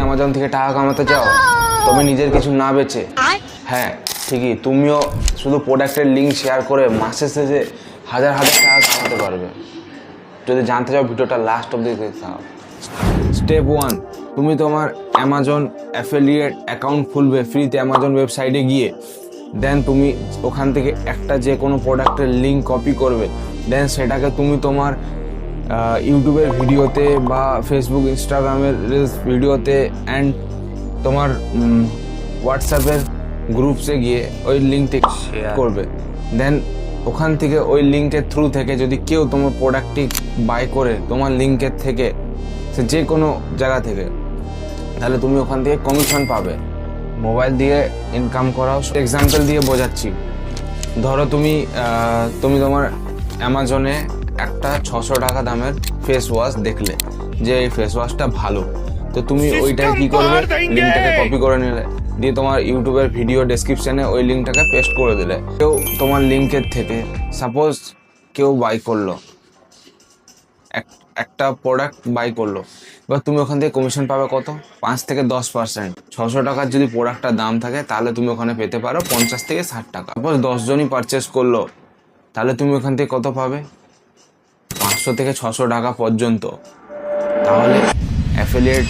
Amazon থেকে টাকা কামাতে চাও, তবে নিজের কিছু না বেচে, হ্যাঁ ঠিকই, তুমিও শুধু প্রোডাক্টের লিঙ্ক শেয়ার করে মাসে শেষে হাজার হাজার টাকা কামাতে পারবে। যদি জানতে চাও ভিডিওটা লাস্ট অব্দি দেখতে থাকো। স্টেপ 1, তুমি তোমার অ্যামাজন অ্যাফিলিয়েট অ্যাকাউন্ট খুলবে ফ্রিতে অ্যামাজন ওয়েবসাইটে গিয়ে। দেন তুমি ওখান থেকে একটা যে কোনো প্রোডাক্টের লিঙ্ক কপি করবে। দেন সেটাকে তুমি তোমার ইউটিউবের ভিডিওতে বা ফেসবুক ইনস্টাগ্রামের রিলস ভিডিওতে অ্যান্ড তোমার হোয়াটসঅ্যাপের গ্রুপসে গিয়ে ওই লিঙ্কটি করবে। দেন ওখান থেকে ওই লিঙ্কের থ্রু থেকে যদি কেউ তোমার প্রোডাক্টটি বাই করে তোমার লিঙ্কের থেকে, সে যে কোনো জায়গা থেকে, তাহলে তুমি ওখান থেকে কমিশন পাবে। মোবাইল দিয়ে ইনকাম করাও এক্সাম্পল দিয়ে বোঝাচ্ছি। ধরো তুমি তোমার অ্যামাজনে একটা 600 টাকা দামের ফেস ওয়াশ দেখলে যে এই ফেস ওয়াশটা ভালো, তো তুমি ওইটাকে কি করবে, লিঙ্কটাকে কপি করে নিলে, দিয়ে তোমার ইউটিউবের ভিডিও ডেসক্রিপশানে ওই লিঙ্কটাকে পেস্ট করে দিলে। কেউ তোমার লিঙ্কের থেকে সাপোজ কেউ বাই করলো, একটা প্রোডাক্ট বাই করলো, এবার তুমি ওখান থেকে কমিশন পাবে কত, 5 থেকে 10%। 600 টাকার যদি প্রোডাক্টটার দাম থাকে তাহলে তুমি ওখানে পেতে পারো 50 থেকে 60 টাকা। সাপোজ 10 জনই পারচেস করলো, তাহলে তুমি ওখান থেকে কত পাবে, 500 থেকে 600 টাকা পর্যন্ত। তাহলে অ্যাফিলিয়েট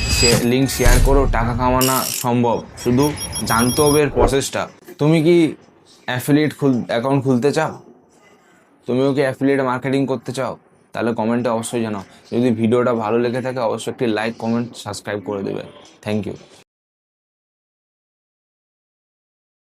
লিঙ্ক শেয়ার করো, টাকা কামানো সম্ভব, শুধু জানতে হবে এর প্রসেসটা। তুমি কি অ্যাফিলিয়েট অ্যাকাউন্ট খুলতে চাও? তুমিও কি অ্যাফিলিয়েট মার্কেটিং করতে চাও? তাহলে কমেন্টে অবশ্যই জানাও। যদি ভিডিওটা ভালো লেগে থাকে অবশ্যই একটি লাইক, কমেন্ট, সাবস্ক্রাইব করে দেবে। Thank you.